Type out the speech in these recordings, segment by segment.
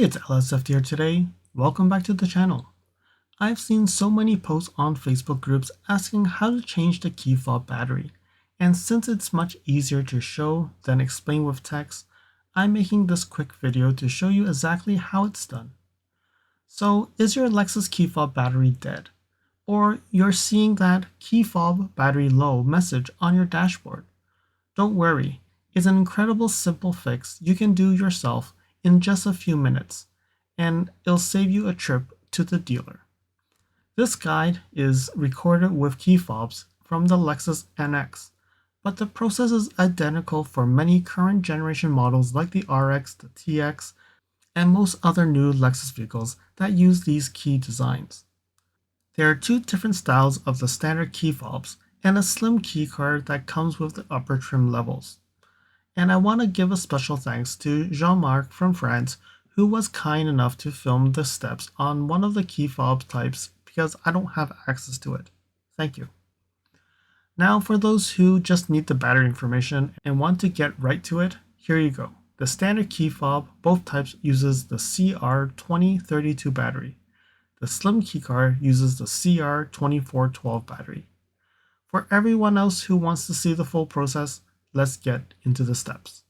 it's LSF here today. Welcome back to the channel. I've seen so many posts on Facebook groups asking how to change the Keyfob battery, and since it's much easier to show than explain with text, I'm making this quick video to show you exactly how it's done. So, is your Lexus Keyfob battery dead? Or you're seeing that Keyfob battery low message on your dashboard? Don't worry, it's an incredible simple fix you can do yourself in just a few minutes, and it'll save you a trip to the dealer. This guide is recorded with keyfobs from the Lexus NX, but the process is identical for many current generation models like the RX, the TX, and most other new Lexus vehicles that use these key designs. There are two different styles of the standard keyfobs and a slim key card that comes with the upper trim levels. And I want to give a special thanks to Jean Marc from France, who was kind enough to film the steps on one of the keyfob types because I don't have access to it. Thank you. Now for those who just need the battery information and want to get right to it, here you go. The standard keyfob, both types, uses the CR2412 battery. The slim keycard uses the CR2412 battery. For everyone else who wants to see the full process, let's get into the steps.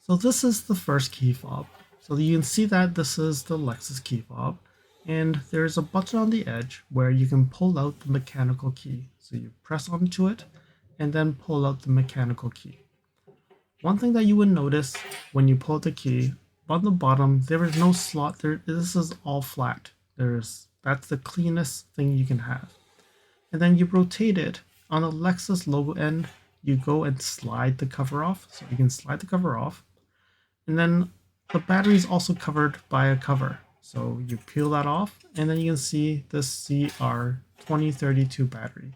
So this is the first key fob. So you can see that this is the Lexus key fob, and there's a button on the edge where you can pull out the mechanical key. So you press onto it and then pull out the mechanical key. One thing that you would notice when you pull the key, on the bottom there is no slot. This is all flat. That's the cleanest thing you can have. And then you rotate it. On the Lexus logo end, you go and slide the cover off. So you can slide the cover off. And then the battery is also covered by a cover. So you peel that off, and then you can see the CR2032 battery.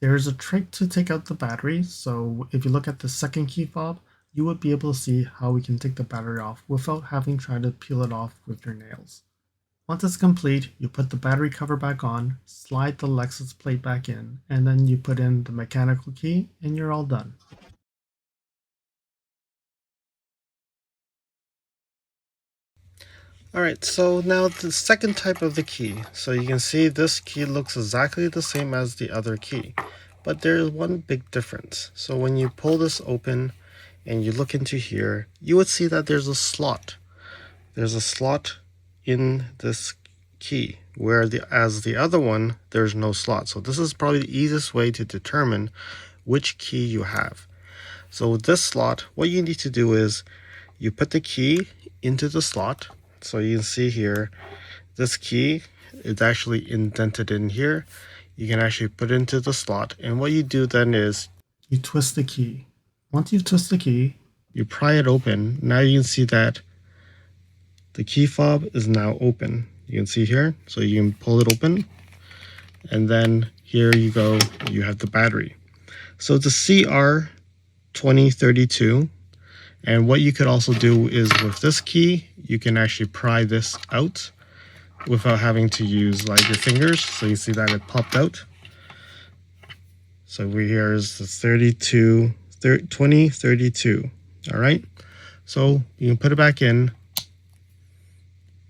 There's a trick to take out the battery. So if you look at the second key fob, you would be able to see how we can take the battery off without having tried to peel it off with your nails. Once it's complete, you put the battery cover back on, slide the Lexus plate back in, and then you put in the mechanical key and you're all done. Alright, so now the second type of the key. So you can see this key looks exactly the same as the other key, but there's one big difference. So when you pull this open and you look into here, you would see that there's a slot. There's a slot in this key, where as the other one, there's no slot. So this is probably the easiest way to determine which key you have. So with this slot, what you need to do is you put the key into the slot. So you can see here, this key is actually indented in here. You can actually put it into the slot. And what you do then is you twist the key. Once you've twisted the key, you pry it open. Now you can see that the key fob is now open. You can see here, so you can pull it open. And then here you go, you have the battery. So it's a CR2032. And what you could also do is with this key, you can actually pry this out without having to use like your fingers. So you see that it popped out. So here is the 2032. All right. So you can put it back in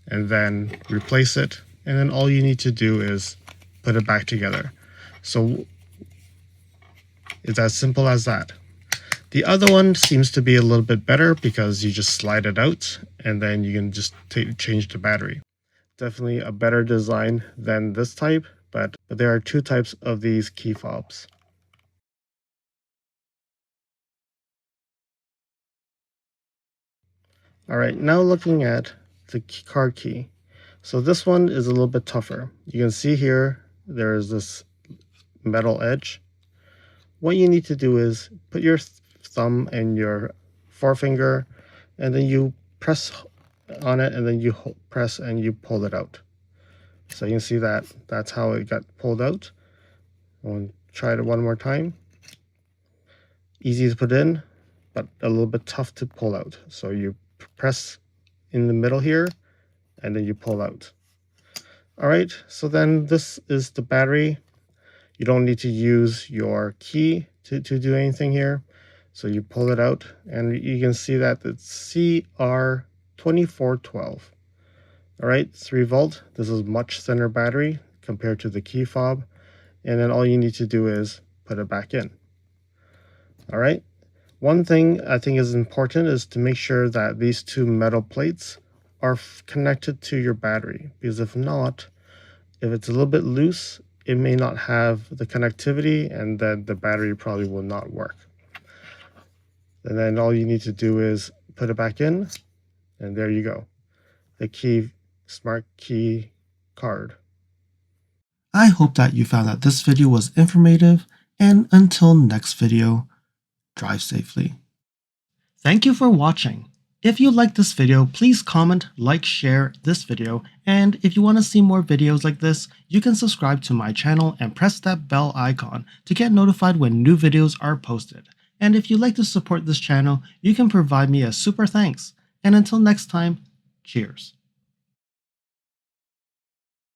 and then replace it. And then all you need to do is put it back together. So it's as simple as that. The other one seems to be a little bit better because you just slide it out and then you can just change the battery. Definitely a better design than this type, but there are two types of these key fobs. All right, now looking at the card key. So this one is a little bit tougher. You can see here, there is this metal edge. What you need to do is put your thumb and your forefinger, and then you press on it, and then you press and you pull it out. So you can see that that's how it got pulled out. I'll try it one more time. Easy to put in, but a little bit tough to pull out. So you press in the middle here, and then you pull out. All right, so then this is the battery. You don't need to use your key to do anything here. So you pull it out and you can see that it's CR2412. All right, 3 volt. This is much thinner battery compared to the key fob. And then all you need to do is put it back in. All right. One thing I think is important is to make sure that these two metal plates are connected to your battery, because if not, if it's a little bit loose, it may not have the connectivity, and then the battery probably will not work. And then all you need to do is put it back in, and there you go. The smart key card. I hope that you found that this video was informative, and until next video, drive safely. Thank you for watching. If you liked this video, please comment, like, share this video, and if you want to see more videos like this, you can subscribe to my channel and press that bell icon to get notified when new videos are posted. And if you'd like to support this channel, you can provide me a super thanks. And until next time, cheers.